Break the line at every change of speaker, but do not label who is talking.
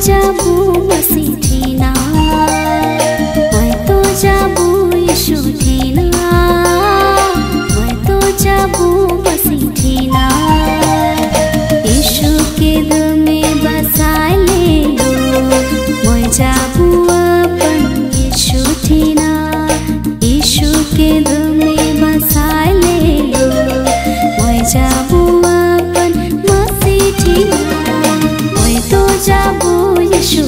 जाबू मसीठीना मैं तो जाबू यीशु ठीना मैं तो जाबू मसीठीना यीशु के दिल में बसा ले लो मैं जाबू अपन यीशु ठीना यीशु के दिल में बसा ले लो मैं जाबू अपन मसीठीना मैं तो जाबू यीशु